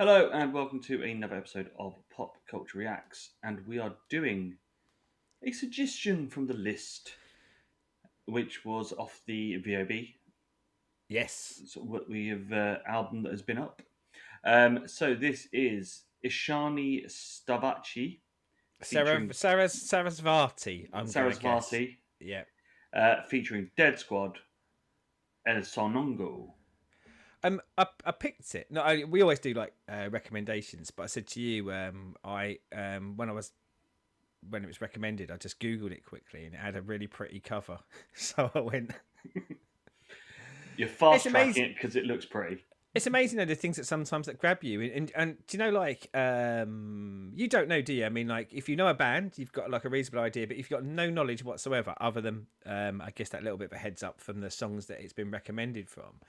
Hello and welcome to another episode of Pop Culture Reacts, and we are doing a suggestion from the list, which was off the VOB. Yes. So what we have album that has been up. So this is Ishani Stavachi featuring Sarasvati, I'm going to guess. Sarasvati, Yeah. featuring Deadsquad, El Sogno. I picked it. No, we always do like recommendations, but I said to you, when it was recommended, I just googled it quickly and it had a really pretty cover, so I went. You're fast It's tracking amazing. it because it looks pretty. It's amazing though the things that sometimes that grab you, and do you know like you don't know, do you? I mean, like if you know a band, you've got like a reasonable idea, but if you've got no knowledge whatsoever, other than I guess that little bit of a heads up from the songs that it's been recommended from,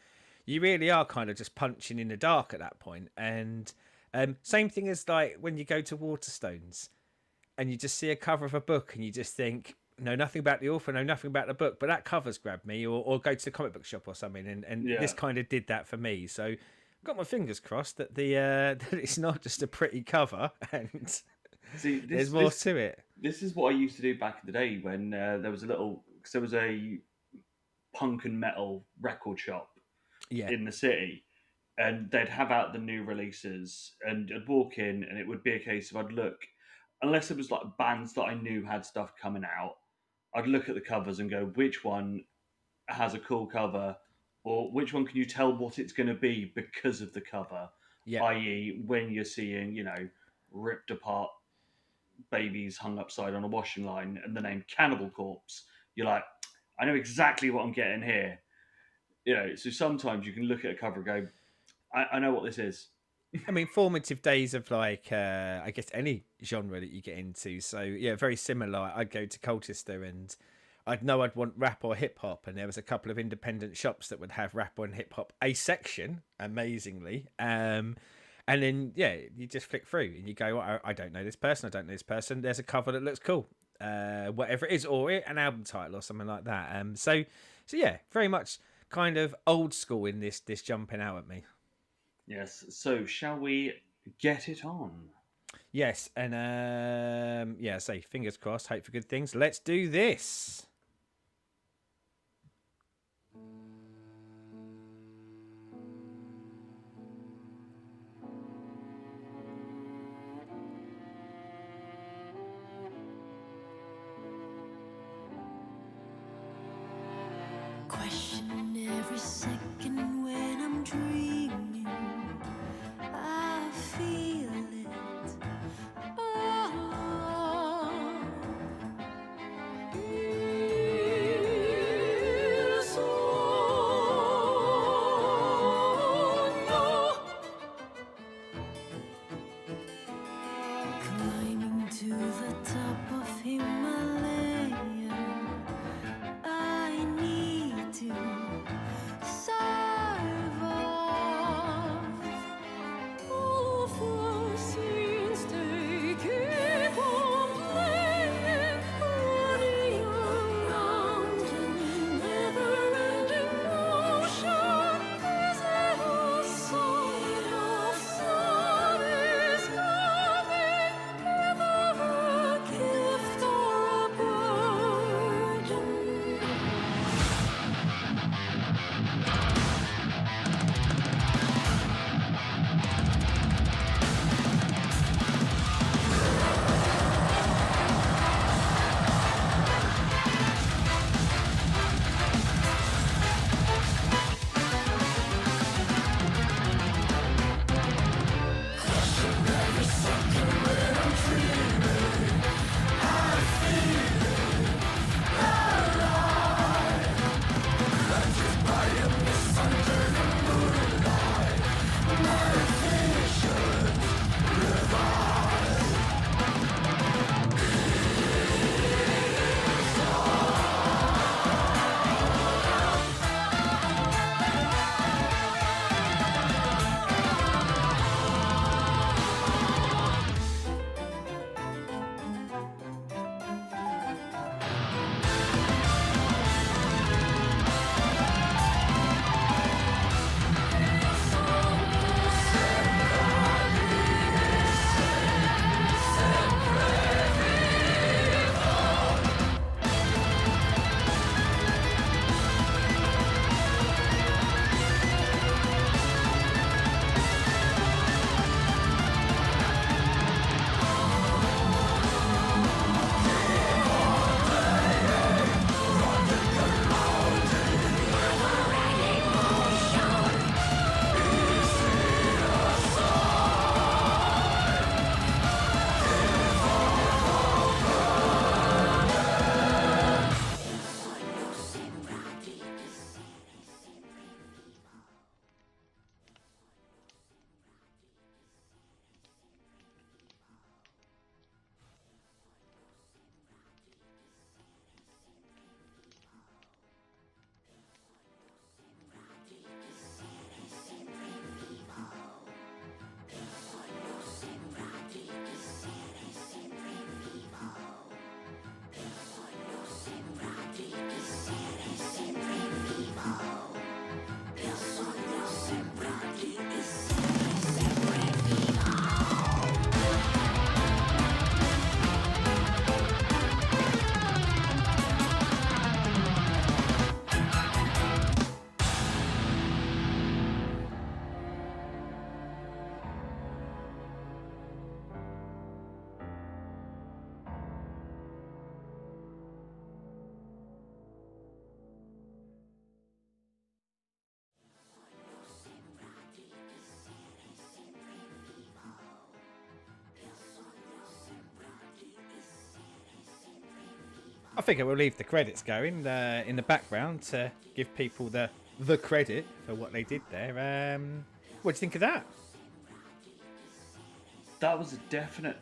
you really are kind of just punching in the dark at that point. And same thing as like when you go to Waterstones and you just see a cover of a book and you just think, know nothing about the author, know nothing about the book, but that cover's grabbed me, or go to the comic book shop or something, and Yeah. this kind of did that for me. So I've got my fingers crossed that the that it's not just a pretty cover and See, there's more to it. This is what I used to do back in the day when there was there was a punk and metal record shop Yeah, in the city, and they'd have out the new releases, and I'd walk in, and it would be a case of I'd look, unless it was like bands that I knew had stuff coming out, I'd look at the covers and go, which one has a cool cover, or which one can you tell what it's going to be because of the cover, yeah. i.e., when you're seeing, ripped apart babies hung upside on a washing line and the name Cannibal Corpse, you're like, I know exactly what I'm getting here. So sometimes you can look at a cover and go, I know what this is. I mean, formative days of like, I guess any genre that you get into. So yeah, very similar. I'd go to Colchester and I'd know I'd want rap or hip hop, and there was a couple of independent shops that would have rap and hip hop a section, amazingly. And then yeah, you just flick through and you go, I don't know this person. I don't know this person. There's a cover that looks cool, whatever it is, or an album title or something like that. So yeah, very much kind of old school in this jumping out at me. Yes. So shall we get it on? Yes, and yeah, say fingers crossed, hope for good things. Let's do this. Question every second when I'm dreaming. I feel it. Oh, I think I will leave the credits going in the background to give people the credit for what they did there. What do you think of that? That was a definite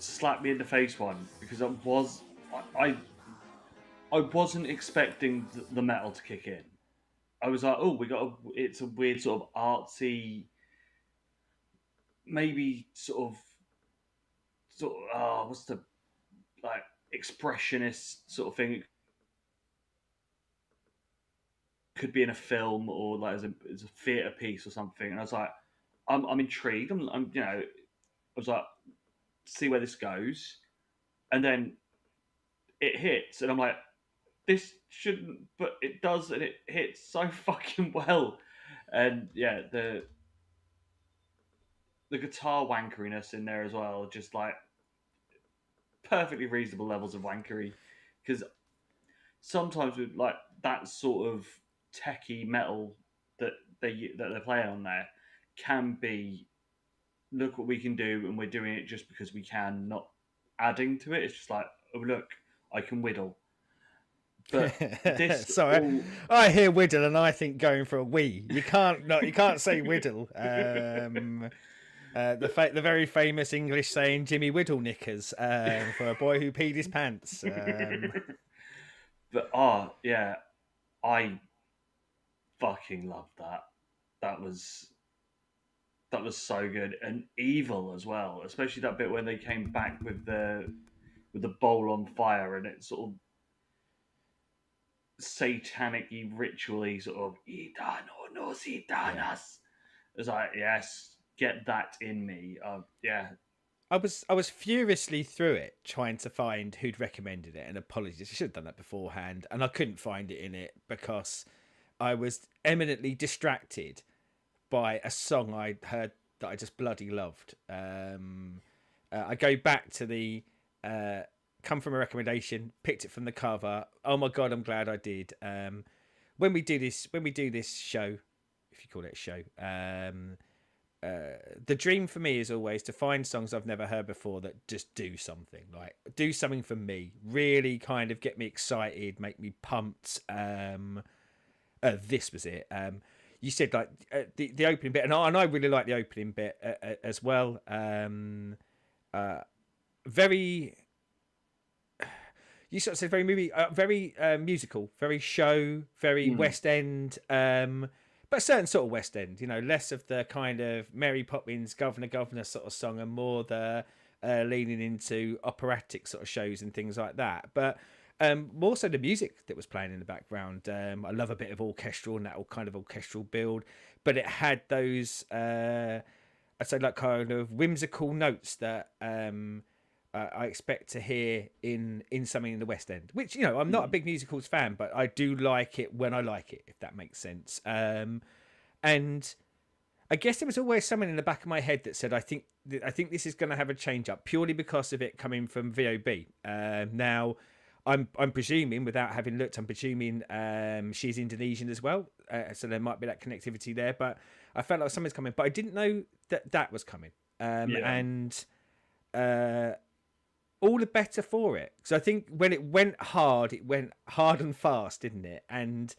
slap me in the face one, because I wasn't expecting the metal to kick in. I was like, oh, it's a weird sort of artsy, maybe what's the like expressionist sort of thing. It could be in a film or like as a theatre piece or something. And I was like, I'm intrigued. I'm I was like, see where this goes, and then it hits, and I'm like, this shouldn't, but it does, and it hits so fucking well. And yeah, the guitar wankeriness in there as well, just like perfectly reasonable levels of wankery. Because sometimes with like that sort of techie metal that they're playing on there can be, look what we can do, and we're doing it just because we can, not adding to it. It's just like, oh look, I can whittle. But this Sorry, all I hear whittle and I think going for a wee. You can't say whittle. The very famous English saying "Jimmy Whittle knickers" for a boy who peed his pants. But yeah, I fucking loved that. That was so good, and evil as well, especially that bit when they came back with the bowl on fire, and it sort of satanic-y, ritually sort of "Idano no sitanas." It's like, yes, get that in me. Yeah. I was furiously through it trying to find who'd recommended it, and apologies, I should have done that beforehand, and I couldn't find it in it because I was eminently distracted by a song I'd heard that I just bloody loved. I go back to the come from a recommendation, picked it from the cover. Oh my god, I'm glad I did. When we do this show, if you call it a show, the dream for me is always to find songs I've never heard before that just do something for me, really kind of get me excited, make me pumped. This was it. You said like the opening bit, and I really like the opening bit as well. Very, you sort of said very very musical, very show, very West End, but a certain sort of West End. Less of the kind of Mary Poppins, Governor sort of song, and more the leaning into operatic sort of shows and things like that. But more so the music that was playing in the background. I love a bit of orchestral and that all kind of orchestral build, but it had those I'd say like kind of whimsical notes that I expect to hear in something in the West End, which I'm not a big musicals fan, but I do like it when I like it, if that makes sense. And I guess there was always something in the back of my head that said I think this is going to have a change up purely because of it coming from VOB. Now I'm presuming, without having looked, I'm presuming she's Indonesian as well, so there might be that connectivity there. But I felt like something's coming, but I didn't know that was coming. And all the better for it, because I think when it went hard and fast, didn't it? And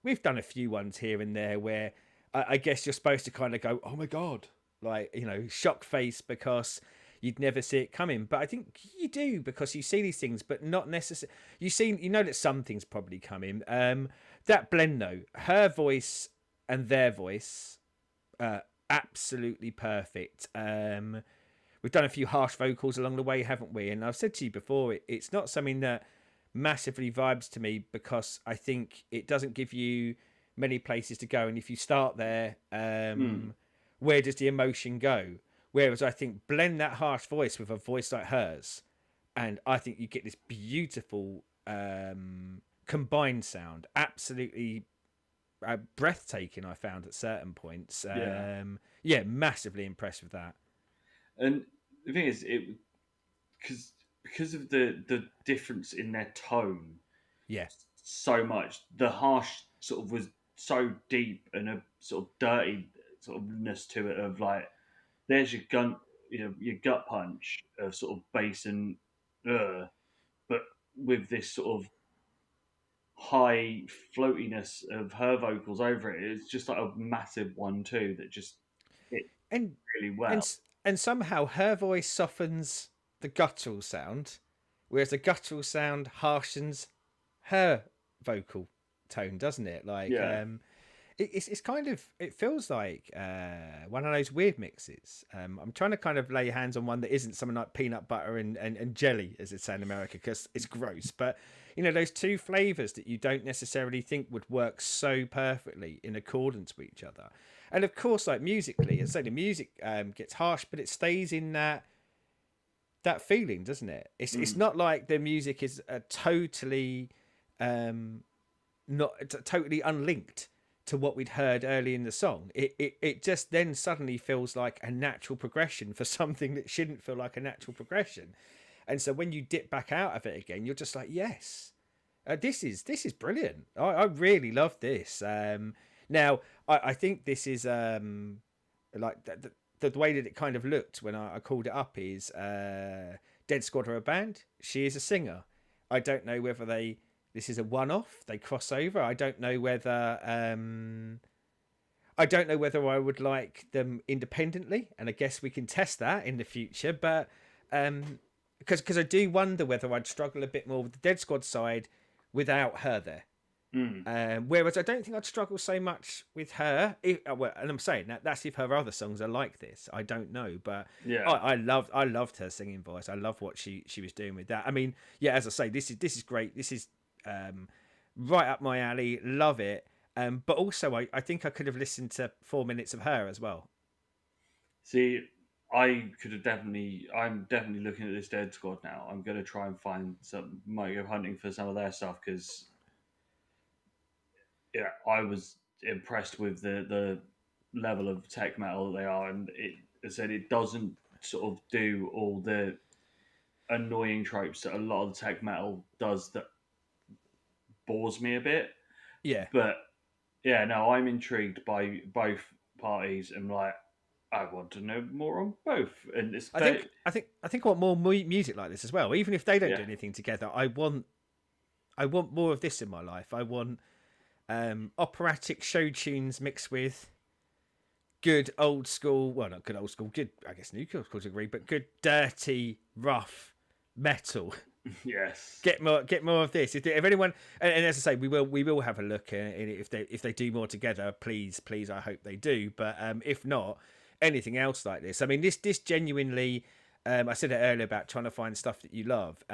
we've done a few ones here and there where I guess you're supposed to kind of go, oh my god, like shock face, because you'd never see it coming. But I think you do, because you see these things, but not necessarily. You know that some things probably coming. That blend though, her voice and their voice, absolutely perfect. We've done a few harsh vocals along the way, haven't we? And I've said to you before, it's not something that massively vibes to me, because I think it doesn't give you many places to go. And if you start there, where does the emotion go? Whereas I think blend that harsh voice with a voice like hers, and I think you get this beautiful combined sound. Absolutely breathtaking, I found at certain points. Yeah, massively impressed with that. And the thing is, because of the difference in their tone, so much, the harsh sort of was so deep, and a sort of dirty sort ofness to it, of like, there's your gun, your gut punch of sort of bass and but with this sort of high floatiness of her vocals over it, it's just like a massive 1-2 that just hit and really and well. and somehow her voice softens the guttural sound, whereas the guttural sound harshens her vocal tone, doesn't it? Like, Yeah. it's kind of, it feels like one of those weird mixes. I'm trying to kind of lay hands on one that isn't something like peanut butter and jelly, as it's say in America, because it's gross. But you know, those two flavors that you don't necessarily think would work so perfectly in accordance with each other. And of course, like musically, as I say, the music gets harsh, but it stays in that feeling, doesn't it? It's not like the music is totally not totally unlinked to what we'd heard early in the song. It just then suddenly feels like a natural progression for something that shouldn't feel like a natural progression. And so when you dip back out of it again, you're just like, yes, this is brilliant. I really love this. Now I think this is like the way that it kind of looked when I called it up is Deadsquad are a band. She is a singer. I don't know whether this is a one-off. They cross over. I don't know whether I would like them independently, and I guess we can test that in the future. But because I do wonder whether I'd struggle a bit more with the Deadsquad side without her there. Whereas I don't think I'd struggle so much with her. And I'm saying that's if her other songs are like this. I don't know, but Yeah. I loved her singing voice. I love what she was doing with that. I mean, yeah, as I say, this is great. This is right up my alley. Love it. But also, I think I could have listened to 4 minutes of her as well. See, I could have I'm definitely looking at this Deadsquad now. I'm going to try and might go hunting for some of their stuff because, yeah, I was impressed with the level of tech metal that they are, and as I said, it doesn't sort of do all the annoying tropes that a lot of the tech metal does that bores me a bit. Yeah. But yeah, no, I'm intrigued by both parties and like I want to know more on both. And it's I think I want more music like this as well. Even if they don't do anything together, I want more of this in my life. I want operatic show tunes mixed with good old school, well, not good old school, good, I guess new school to agree, but good dirty rough metal. Yes. Get more of this. If anyone, and as I say, we will have a look if they do more together. Please, I hope they do. But if not, anything else like this. I mean, this genuinely. I said it earlier about trying to find stuff that you love.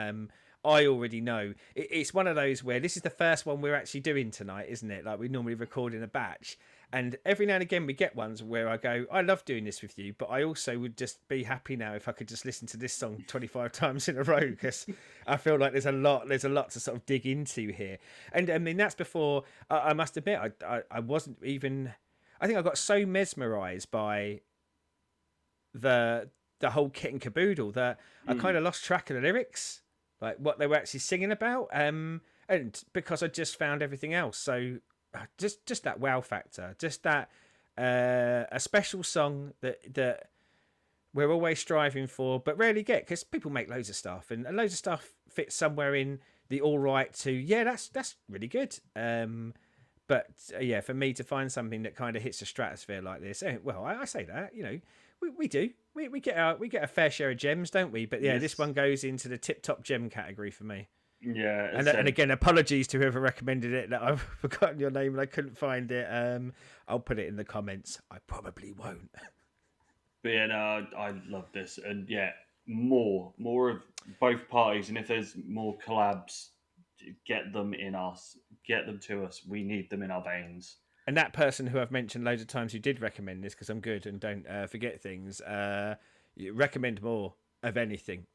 I already know it's one of those where this is the first one we're actually doing tonight, isn't it? Like we normally record in a batch. And every now and again we get ones where I go, I love doing this with you, but I also would just be happy now if I could just listen to this song 25 times in a row because I feel like there's a lot to sort of dig into here. And I mean, that's before, I must admit, I wasn't even, I think I got so mesmerised by the whole kit and caboodle that I kind of lost track of the lyrics, like what they were actually singing about. And because I just found everything else. So just that wow factor, just that a special song that we're always striving for, but rarely get because people make loads of stuff, and loads of stuff fits somewhere in the all right to that's really good. But yeah, for me to find something that kind of hits the stratosphere like this, well, I say that we do. We get a fair share of gems, don't we? But yeah, yes. This one goes into the tip top gem category for me. Yeah, and again, apologies to whoever recommended it. That I've forgotten your name and I couldn't find it. I'll put it in the comments. I probably won't. But yeah, no, I love this, and yeah, more of both parties. And if there's more collabs, get them to us. We need them in our veins. And that person who I've mentioned loads of times who did recommend this because I'm good and don't forget things. Recommend more of anything.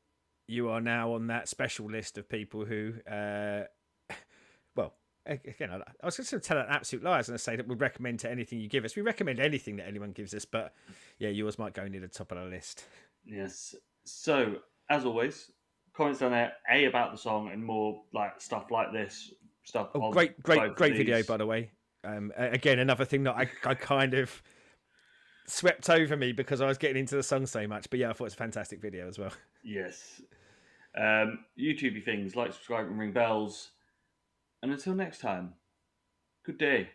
You are now on that special list of people who, well, again, I was going to tell an absolute lie. I was going to say that we recommend to anything you give us. We recommend anything that anyone gives us, but yeah, yours might go near the top of the list. Yes. So, as always, comments down there, about the song and more like stuff like this. Stuff. Oh, great video, by the way. Again, another thing that I kind of swept over me because I was getting into the song so much. But yeah, I thought it was a fantastic video as well. Yes. YouTubey things, like, subscribe, and ring bells. And until next time, good day.